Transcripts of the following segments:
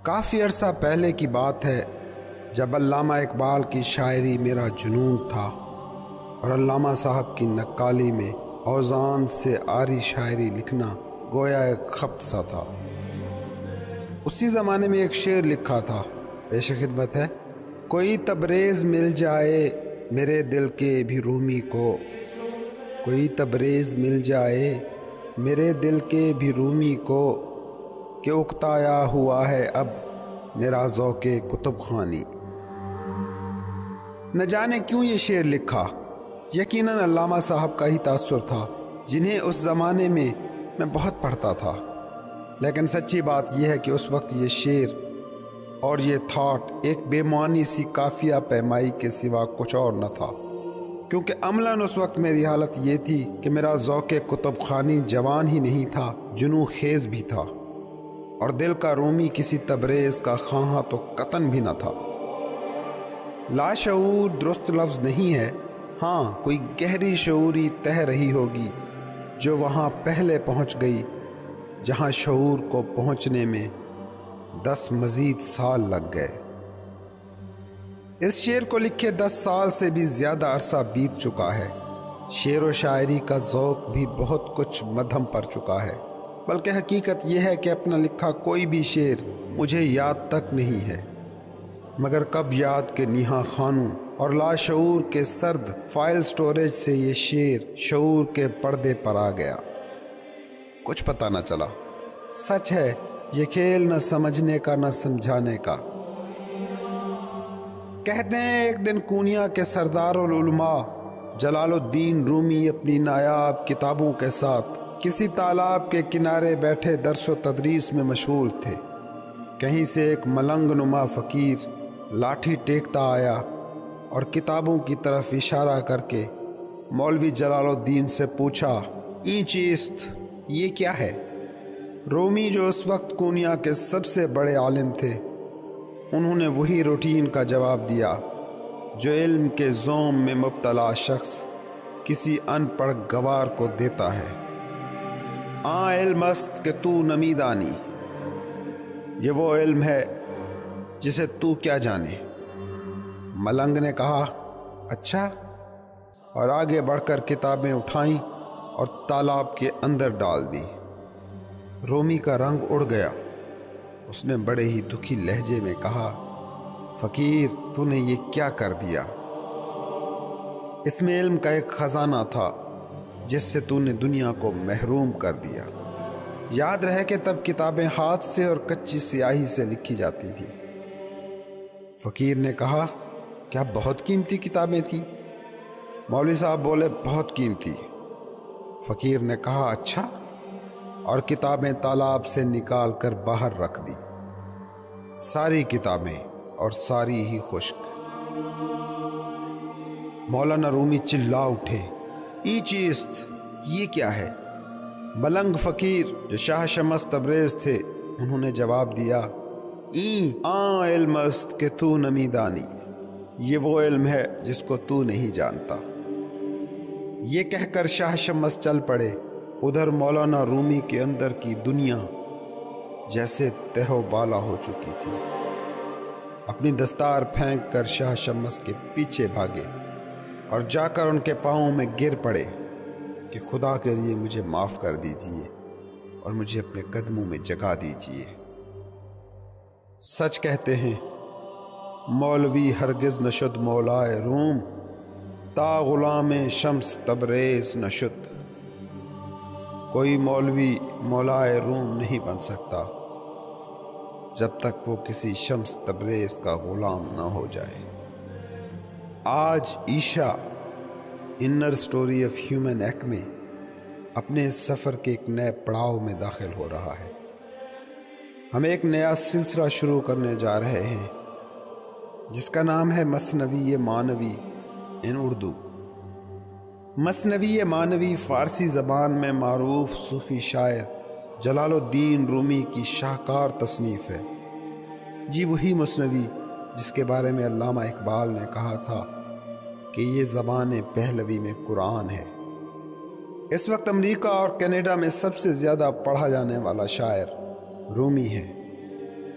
کافی عرصہ پہلے کی بات ہے جب علامہ اقبال کی شاعری میرا جنون تھا اور علامہ صاحب کی نقالی میں اوزان سے آری شاعری لکھنا گویا ایک خبط سا تھا۔ اسی زمانے میں ایک شعر لکھا تھا، پیش خدمت ہے۔ کوئی تبریز مل جائے میرے دل کے بھی رومی کو، کوئی تبریز مل جائے میرے دل کے بھی رومی کو، کہ اکتایا ہوا ہے اب میرا ذوق کتب خوانی۔ نہ جانے کیوں یہ شعر لکھا، یقیناً علامہ صاحب کا ہی تاثر تھا جنہیں اس زمانے میں بہت پڑھتا تھا، لیکن سچی بات یہ ہے کہ اس وقت یہ شعر اور یہ تھاٹ ایک بے معنی سی قافیہ پیمائی کے سوا کچھ اور نہ تھا، کیونکہ عملاً اس وقت میری حالت یہ تھی کہ میرا ذوق کتب خوانی جوان ہی نہیں تھا، جنوں خیز بھی تھا، اور دل کا رومی کسی تبریز کا خواہاں تو قطن بھی نہ تھا۔ لاشعور درست لفظ نہیں ہے، ہاں کوئی گہری شعوری تہ رہی ہوگی جو وہاں پہلے پہنچ گئی جہاں شعور کو پہنچنے میں 10 مزید سال لگ گئے۔ اس شعر کو لکھے 10 سال سے بھی زیادہ عرصہ بیت چکا ہے۔ شعر و شاعری کا ذوق بھی بہت کچھ مدھم پڑ چکا ہے، بلکہ حقیقت یہ ہے کہ اپنا لکھا کوئی بھی شعر مجھے یاد تک نہیں ہے، مگر کب یاد کے نیہا خانوں اور لاشعور کے سرد فائل سٹوریج سے یہ شعر شعور کے پردے پر آ گیا، کچھ پتہ نہ چلا۔ سچ ہے یہ کھیل نہ سمجھنے کا نہ سمجھانے کا۔ کہتے ہیں ایک دن کونیا کے سردار العلماء جلال الدین رومی اپنی نایاب کتابوں کے ساتھ کسی تالاب کے کنارے بیٹھے درس و تدریس میں مشغول تھے۔ کہیں سے ایک ملنگ نما فقیر لاٹھی ٹیکتا آیا اور کتابوں کی طرف اشارہ کر کے مولوی جلال الدین سے پوچھا، این چیست، یہ کیا ہے؟ رومی جو اس وقت کونیا کے سب سے بڑے عالم تھے، انہوں نے وہی روٹین کا جواب دیا جو علم کے زوم میں مبتلا شخص کسی ان پڑھ گوار کو دیتا ہے، علم است کہ تو نمی دانی، یہ وہ علم ہے جسے تو کیا جانے۔ ملنگ نے کہا، اچھا، اور آگے بڑھ کر کتابیں اٹھائیں اور تالاب کے اندر ڈال دی۔ رومی کا رنگ اڑ گیا، اس نے بڑے ہی دکھی لہجے میں کہا، فقیر تو نے یہ کیا کر دیا؟ اس میں علم کا ایک خزانہ تھا جس سے تو نے دنیا کو محروم کر دیا۔ یاد رہے کہ تب کتابیں ہاتھ سے اور کچی سیاہی سے لکھی جاتی تھی۔ فقیر نے کہا، کیا بہت قیمتی کتابیں تھیں؟ مولوی صاحب بولے، بہت قیمتی۔ فقیر نے کہا، اچھا، اور کتابیں تالاب سے نکال کر باہر رکھ دی، ساری کتابیں اور ساری ہی خشک۔ مولانا رومی چلا اٹھے، ای چیست، یہ کیا ہے؟ ملنگ فقیر جو شاہ شمس تبریز تھے، انہوں نے جواب دیا، علم است کہ تو نمی دانی، یہ وہ علم ہے جس کو تو نہیں جانتا۔ یہ کہہ کر شاہ شمس چل پڑے۔ ادھر مولانا رومی کے اندر کی دنیا جیسے تہ و بالا ہو چکی تھی۔ اپنی دستار پھینک کر شاہ شمس کے پیچھے بھاگے اور جا کر ان کے پاؤں میں گر پڑے کہ خدا کے لیے مجھے معاف کر دیجئے اور مجھے اپنے قدموں میں جگا دیجئے۔ سچ کہتے ہیں مولوی ہرگز نشد مولائے روم، تا غلام شمس تبریز نشد۔ کوئی مولوی مولائے روم نہیں بن سکتا جب تک وہ کسی شمس تبریز کا غلام نہ ہو جائے۔ آج Aisha inner story of human ایک میں اپنے اس سفر کے ایک نئے پڑاؤ میں داخل ہو رہا ہے۔ ہم ایک نیا سلسلہ شروع کرنے جا رہے ہیں جس کا نام ہے مثنوی معنوی ان اردو۔ مثنوی معنوی فارسی زبان میں معروف صوفی شاعر جلال الدین رومی کی شاہکار تصنیف ہے۔ جی وہی مثنوی جس کے بارے میں علامہ اقبال نے کہا تھا کہ یہ زبان پہلوی میں قرآن ہے۔ اس وقت امریکہ اور کینیڈا میں سب سے زیادہ پڑھا جانے والا شاعر رومی ہے۔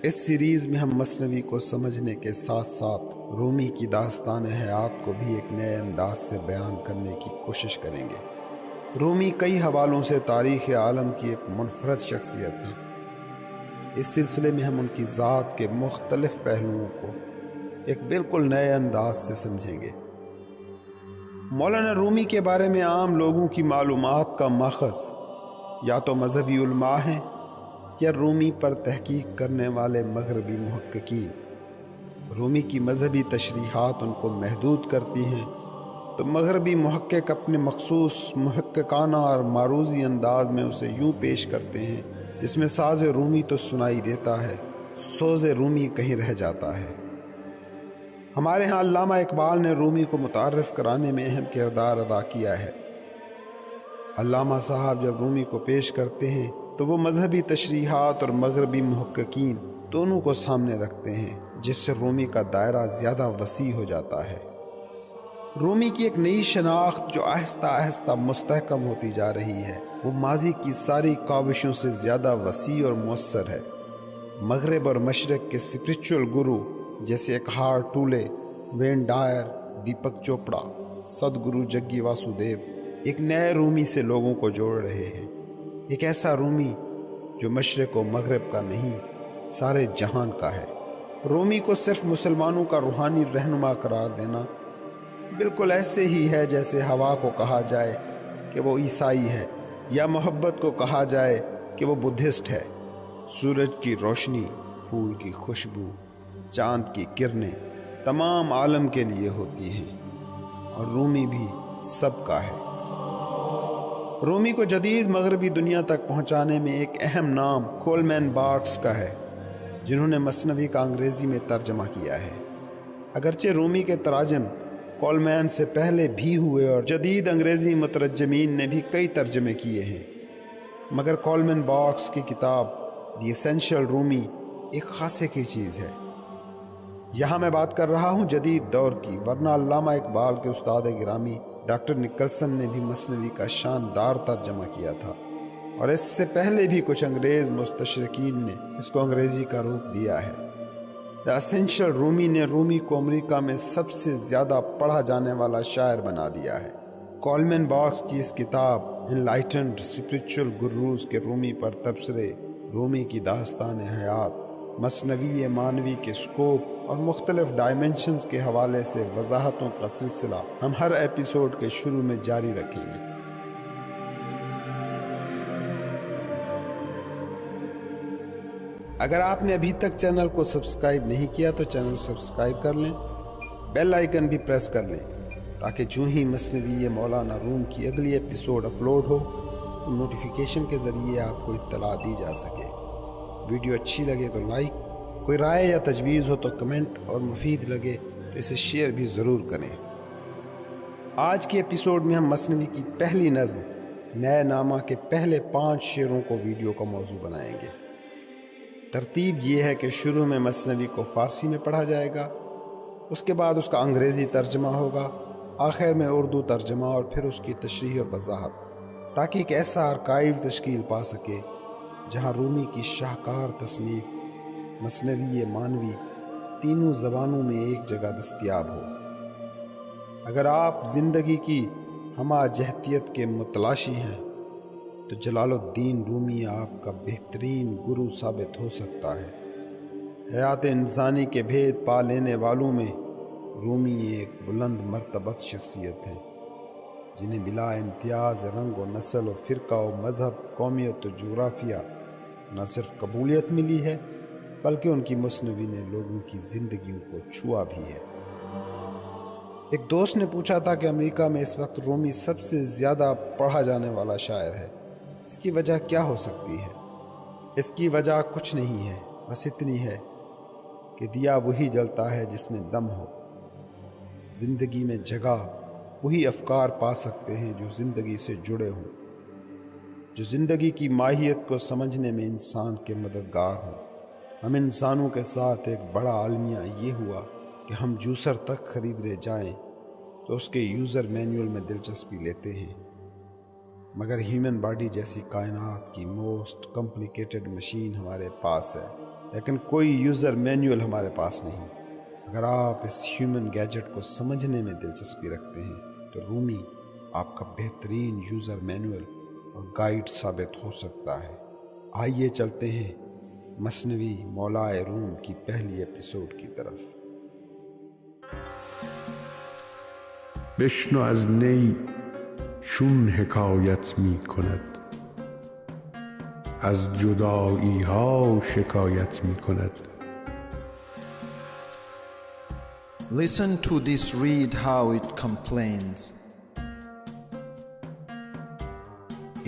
اس سیریز میں ہم مثنوی کو سمجھنے کے ساتھ ساتھ رومی کی داستان حیات کو بھی ایک نئے انداز سے بیان کرنے کی کوشش کریں گے۔ رومی کئی حوالوں سے تاریخ عالم کی ایک منفرد شخصیت ہے۔ اس سلسلے میں ہم ان کی ذات کے مختلف پہلوؤں کو ایک بالکل نئے انداز سے سمجھیں گے۔ مولانا رومی کے بارے میں عام لوگوں کی معلومات کا ماخذ یا تو مذہبی علماء ہیں یا رومی پر تحقیق کرنے والے مغربی محققین۔ رومی کی مذہبی تشریحات ان کو محدود کرتی ہیں تو مغربی محقق اپنے مخصوص محققانہ اور معروضی انداز میں اسے یوں پیش کرتے ہیں جس میں ساز رومی تو سنائی دیتا ہے، سوز رومی کہیں رہ جاتا ہے۔ ہمارے ہاں علامہ اقبال نے رومی کو متعارف کرانے میں اہم کردار ادا کیا ہے۔ علامہ صاحب جب رومی کو پیش کرتے ہیں تو وہ مذہبی تشریحات اور مغربی محققین دونوں کو سامنے رکھتے ہیں، جس سے رومی کا دائرہ زیادہ وسیع ہو جاتا ہے۔ رومی کی ایک نئی شناخت جو آہستہ آہستہ مستحکم ہوتی جا رہی ہے، وہ ماضی کی ساری کاوشوں سے زیادہ وسیع اور مؤثر ہے۔ مغرب اور مشرق کے اسپرچول گرو جیسے اکہار ٹولے، وین ڈائر، دیپک چوپڑا، صدگرو جگی واسودیو ایک نئے رومی سے لوگوں کو جوڑ رہے ہیں۔ ایک ایسا رومی جو مشرق و مغرب کا نہیں، سارے جہان کا ہے۔ رومی کو صرف مسلمانوں کا روحانی رہنما قرار دینا بالکل ایسے ہی ہے جیسے ہوا کو کہا جائے کہ وہ عیسائی ہے یا محبت کو کہا جائے کہ وہ بدھسٹ ہے۔ سورج کی روشنی، پھول کی خوشبو، چاند کی کرنیں تمام عالم کے لیے ہوتی ہیں، اور رومی بھی سب کا ہے۔ رومی کو جدید مغربی دنیا تک پہنچانے میں ایک اہم نام کولمین بارکس کا ہے، جنہوں نے مثنوی کا انگریزی میں ترجمہ کیا ہے۔ اگرچہ رومی کے تراجم کولمین سے پہلے بھی ہوئے اور جدید انگریزی مترجمین نے بھی کئی ترجمے کیے ہیں، مگر کولمین بارکس کی کتاب دی ایسینشل رومی ایک خاصے کی چیز ہے۔ یہاں میں بات کر رہا ہوں جدید دور کی، ورنہ علامہ اقبال کے استاد گرامی ڈاکٹر نکلسن نے بھی مثنوی کا شاندار ترجمہ کیا تھا، اور اس سے پہلے بھی کچھ انگریز مستشرقین نے اس کو انگریزی کا روپ دیا ہے۔ دی ایسینشل رومی نے رومی کو امریکہ میں سب سے زیادہ پڑھا جانے والا شاعر بنا دیا ہے۔ کولمین بارکس کی اس کتاب انلائٹنڈ اسپرچول گروز کے رومی پر تبصرے، رومی کی داستان حیات، مثنوی مانوی کے سکوپ اور مختلف ڈائمنشنز کے حوالے سے وضاحتوں کا سلسلہ ہم ہر ایپیسوڈ کے شروع میں جاری رکھیں گے۔ اگر آپ نے ابھی تک چینل کو سبسکرائب نہیں کیا تو چینل سبسکرائب کر لیں، بیل آئیکن بھی پریس کر لیں تاکہ جو ہی مثنوی مولانا روم کی اگلی ایپیسوڈ اپلوڈ ہو تو نوٹیفیکیشن کے ذریعے آپ کو اطلاع دی جا سکے۔ ویڈیو اچھی لگے تو لائک، کوئی رائے یا تجویز ہو تو کمنٹ، اور مفید لگے تو اسے شیئر بھی ضرور کریں۔ آج کی ایپیسوڈ میں ہم مثنوی کی پہلی نظم نئے نامہ کے پہلے 5 شعروں کو ویڈیو کا موضوع بنائیں گے۔ ترتیب یہ ہے کہ شروع میں مثنوی کو فارسی میں پڑھا جائے گا، اس کے بعد اس کا انگریزی ترجمہ ہوگا، آخر میں اردو ترجمہ اور پھر اس کی تشریح اور وضاحت، تاکہ ایک ایسا آرکائیو تشکیل پا سکے جہاں رومی کی شاہکار تصنیف مثنوی مانوی تینوں زبانوں میں ایک جگہ دستیاب ہو۔ اگر آپ زندگی کی ہمہ جہتیت کے متلاشی ہیں تو جلال الدین رومی آپ کا بہترین گرو ثابت ہو سکتا ہے۔ حیات انسانی کے بھید پا لینے والوں میں رومی ایک بلند مرتبت شخصیت ہے، جنہیں بلا امتیاز رنگ و نسل و فرقہ و مذہب، قومیت و جغرافیہ نہ صرف قبولیت ملی ہے بلکہ ان کی مثنوی نے لوگوں کی زندگیوں کو چھوا بھی ہے۔ ایک دوست نے پوچھا تھا کہ امریکہ میں اس وقت رومی سب سے زیادہ پڑھا جانے والا شاعر ہے، اس کی وجہ کیا ہو سکتی ہے؟ اس کی وجہ کچھ نہیں ہے، بس اتنی ہے کہ دیا وہی جلتا ہے جس میں دم ہو۔ زندگی میں جگہ وہی افکار پا سکتے ہیں جو زندگی سے جڑے ہوں، جو زندگی کی ماہیت کو سمجھنے میں انسان کے مددگار ہوں۔ ہم انسانوں کے ساتھ ایک بڑا المیہ یہ ہوا کہ ہم جوسر تک خریدنے جائیں تو اس کے یوزر مینول میں دلچسپی لیتے ہیں، مگر ہیومن باڈی جیسی کائنات کی موسٹ کمپلیکیٹڈ مشین ہمارے پاس ہے لیکن کوئی یوزر مینول ہمارے پاس نہیں۔ اگر آپ اس ہیومن گیجٹ کو سمجھنے میں دلچسپی رکھتے ہیں تو رومی آپ کا بہترین یوزر مینول اور گائیڈ ثابت ہو سکتا ہے۔ آئیے چلتے ہیں مثنوی مولائے روم کی پہلی ایپیسوڈ کی طرف۔ بشنو از نی چون حکایت می کند، از جدایی ها شکایت می کند. Listen to this reed how it complains.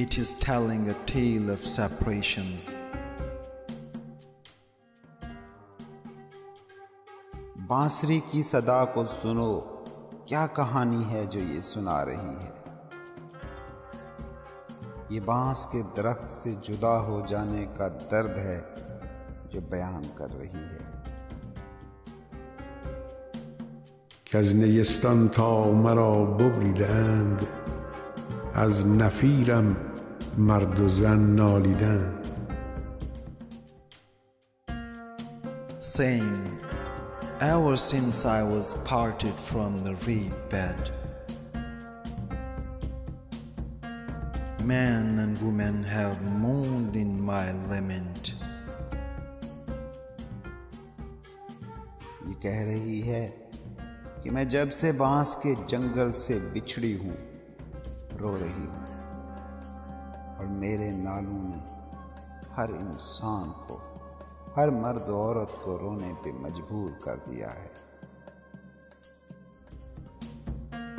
It is telling a tale of separations. بانسری کی صدا کو سنو، کیا کہانی ہے جو یہ سنا رہی ہے؟ یہ بانس کے درخت سے جدا ہو جانے کا درد ہے جو بیان کر رہی ہے۔ کز نیستان تا مرا ببریدند، از نفیرم مرد و زن نالیدند. Saying, ever since I was parted from the reed bed, men and women have mourned in my lament. یہ کہہ رہی ہے کہ میں جب سے بانس کے جنگل سے بچھڑی ہوں رو رہی ہوں، اور میرے نالوں نے ہر انسان کو، ہر مرد و عورت کو رونے پہ مجبور کر دیا ہے۔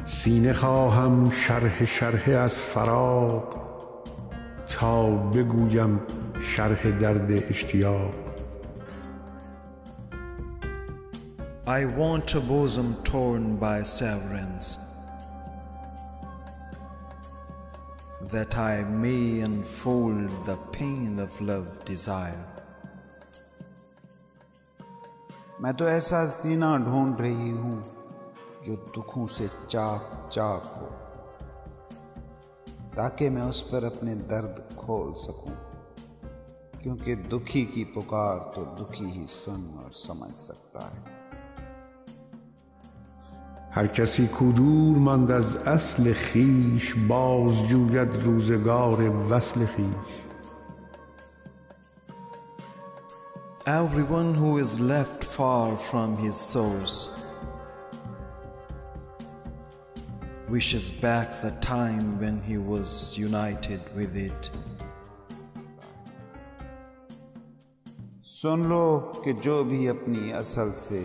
سینه خواهم شرح از فراق، تا بگویم شرح درد اشتیاق. I want a bosom torn by severance, that I may unfold the pain of love desire. میں تو ایسا سینہ ڈھونڈ رہی ہوں جو دکھوں سے چاک چاک ہو، تاکہ میں اس پر اپنے درد کھول سکوں، کیونکہ دکھی کی پکار تو دکھی ہی سن اور سمجھ سکتا ہے۔ هر کسی کدور ماند از اصل خیش، باز جوید روزگار وصل خیش. Everyone who is left far from his source wishes back the time when he was united with it. سن لو کہ جو بھی اپنی اصل سے،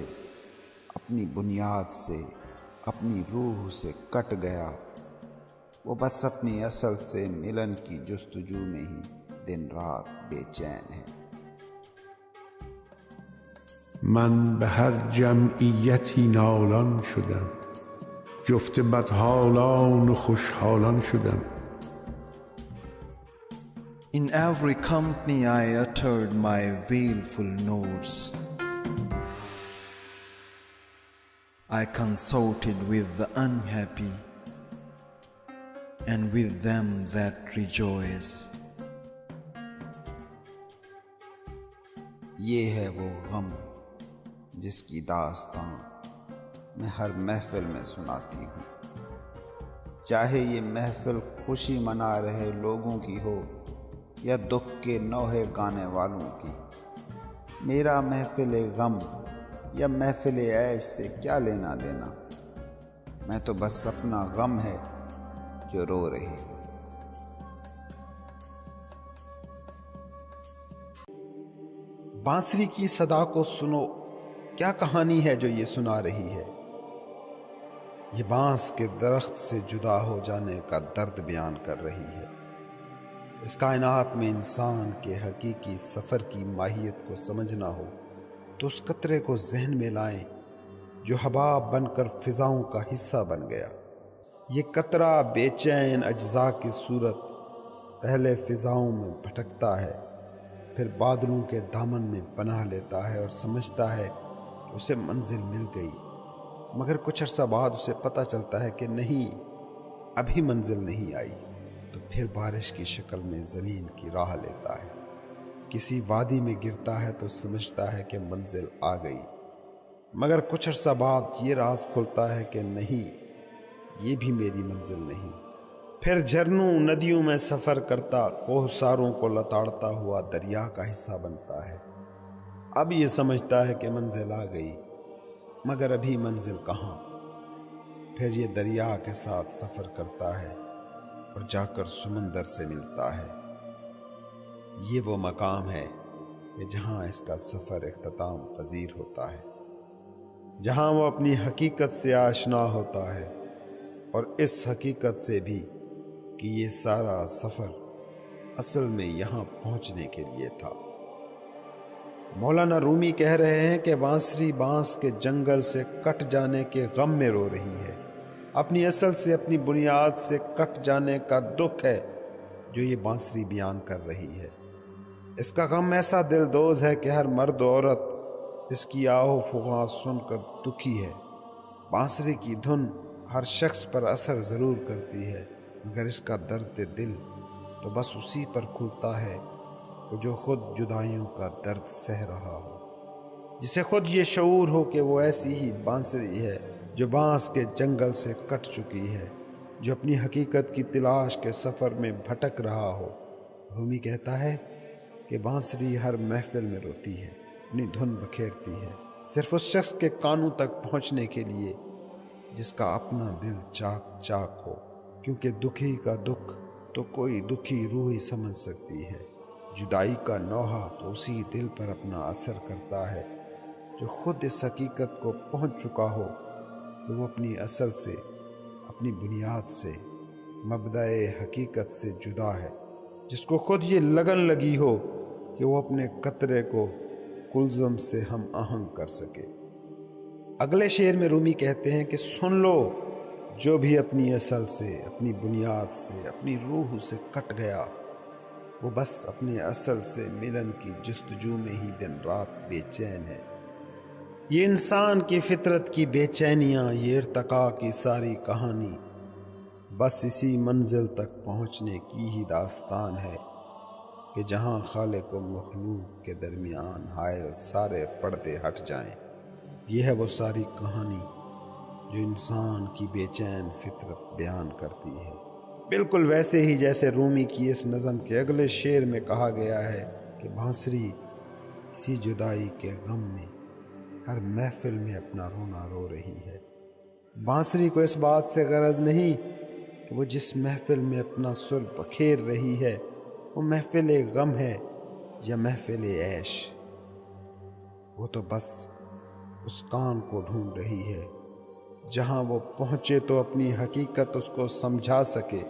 اپنی بنیاد سے، اپنی روح سے کٹ گیا، وہ بس اپنی اصل سے ملن کی جستجو میں ہی دن رات بے چین ہے۔ من به هر جمعیتی نالان شدم، جفت بدحالان و خوشحالان شدم. In every company I uttered my wailful notes. I consorted with the unhappy and with them that rejoice. یہ ہے وہ غم جس کی داستان میں ہر محفل میں سناتی ہوں، چاہے یہ محفل خوشی منا رہے لوگوں کی ہو یا دکھ کے نوحے گانے والوں کی۔ میرا محفل غم یا محفل عیش سے کیا لینا دینا؟ میں تو بس اپنا غم ہے جو رو رہی ہوں۔ بانسری کی صدا کو سنو، کیا کہانی ہے جو یہ سنا رہی ہے؟ یہ بانس کے درخت سے جدا ہو جانے کا درد بیان کر رہی ہے۔ اس کائنات میں انسان کے حقیقی سفر کی ماہیت کو سمجھنا ہو تو اس قطرے کو ذہن میں لائیں جو حباب بن کر فضاؤں کا حصہ بن گیا۔ یہ قطرہ بے چین اجزاء کی صورت پہلے فضاؤں میں بھٹکتا ہے، پھر بادلوں کے دامن میں پناہ لیتا ہے اور سمجھتا ہے کہ اسے منزل مل گئی، مگر کچھ عرصہ بعد اسے پتہ چلتا ہے کہ نہیں، ابھی منزل نہیں آئی، تو پھر بارش کی شکل میں زمین کی راہ لیتا ہے کسی وادی میں گرتا ہے تو سمجھتا ہے کہ منزل آ گئی، مگر کچھ عرصہ بعد یہ راز کھلتا ہے کہ نہیں، یہ بھی میری منزل نہیں۔ پھر جھرنوں ندیوں میں سفر کرتا کوہ ساروں کو لتاڑتا ہوا دریا کا حصہ بنتا ہے۔ اب یہ سمجھتا ہے کہ منزل آ گئی، مگر ابھی منزل کہاں۔ پھر یہ دریا کے ساتھ سفر کرتا ہے اور جا کر سمندر سے ملتا ہے۔ یہ وہ مقام ہے کہ جہاں اس کا سفر اختتام پذیر ہوتا ہے، جہاں وہ اپنی حقیقت سے آشنا ہوتا ہے، اور اس حقیقت سے بھی کہ یہ سارا سفر اصل میں یہاں پہنچنے کے لیے تھا۔ مولانا رومی کہہ رہے ہیں کہ بانسری بانس کے جنگل سے کٹ جانے کے غم میں رو رہی ہے، اپنی اصل سے، اپنی بنیاد سے کٹ جانے کا دکھ ہے جو یہ بانسری بیان کر رہی ہے۔ اس کا غم ایسا دل دوز ہے کہ ہر مرد و عورت اس کی آہ و فغاں سن کر دکھی ہے۔ بانسری کی دھن ہر شخص پر اثر ضرور کرتی ہے، مگر اس کا درد دل تو بس اسی پر کھلتا ہے کہ جو خود جدائیوں کا درد سہ رہا ہو، جسے خود یہ شعور ہو کہ وہ ایسی ہی بانسری ہے جو بانس کے جنگل سے کٹ چکی ہے، جو اپنی حقیقت کی تلاش کے سفر میں بھٹک رہا ہو۔ رومی کہتا ہے کہ بانسری ہر محفل میں روتی ہے، اپنی دھن بکھیرتی ہے، صرف اس شخص کے کانوں تک پہنچنے کے لیے جس کا اپنا دل چاک چاک ہو، کیونکہ دکھی کا دکھ تو کوئی دکھی روح ہی سمجھ سکتی ہے۔ جدائی کا نوحہ تو اسی دل پر اپنا اثر کرتا ہے جو خود اس حقیقت کو پہنچ چکا ہو کہ وہ اپنی اصل سے، اپنی بنیاد سے، مبدأ حقیقت سے جدا ہے، جس کو خود یہ لگن لگی ہو کہ وہ اپنے قطرے کو کلزم سے ہم آہنگ کر سکے۔ اگلے شعر میں رومی کہتے ہیں کہ سن لو، جو بھی اپنی اصل سے، اپنی بنیاد سے، اپنی روح سے کٹ گیا، وہ بس اپنے اصل سے ملن کی جستجو میں ہی دن رات بے چین ہے۔ یہ انسان کی فطرت کی بے چینیاں، یہ ارتقاء کی ساری کہانی بس اسی منزل تک پہنچنے کی ہی داستان ہے کہ جہاں خالق و مخلوق کے درمیان حائل سارے پردے ہٹ جائیں۔ یہ ہے وہ ساری کہانی جو انسان کی بے چین فطرت بیان کرتی ہے، بالکل ویسے ہی جیسے رومی کی اس نظم کے اگلے شعر میں کہا گیا ہے کہ بانسری اسی جدائی کے غم میں ہر محفل میں اپنا رونا رو رہی ہے۔ بانسری کو اس بات سے غرض نہیں کہ وہ جس محفل میں اپنا سر بکھیر رہی ہے وہ محفل غم ہے یا محفل عیش، وہ تو بس اس کان کو ڈھونڈ رہی ہے جہاں وہ پہنچے تو اپنی حقیقت اس کو سمجھا سکے،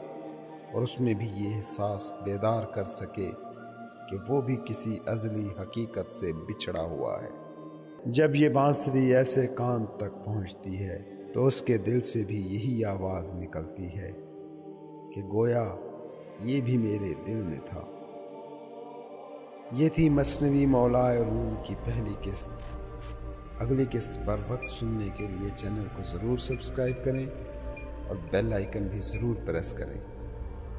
اور اس میں بھی یہ احساس بیدار کر سکے کہ وہ بھی کسی ازلی حقیقت سے بچھڑا ہوا ہے۔ جب یہ بانسری ایسے کان تک پہنچتی ہے تو اس کے دل سے بھی یہی آواز نکلتی ہے کہ گویا یہ بھی میرے دل میں تھا۔ یہ تھی مثنوی مولائے روم کی پہلی قسط۔ اگلی قسط بر وقت سننے کے لیے چینل کو ضرور سبسکرائب کریں اور بیل آئیکن بھی ضرور پریس کریں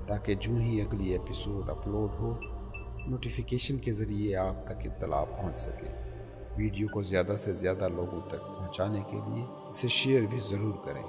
تاکہ جو ہی اگلی ایپیسوڈ اپلوڈ ہو نوٹیفیکیشن کے ذریعے آپ تک اطلاع پہنچ سکے۔ ویڈیو کو زیادہ سے زیادہ لوگوں تک پہنچانے کے لیے اسے شیئر بھی ضرور کریں۔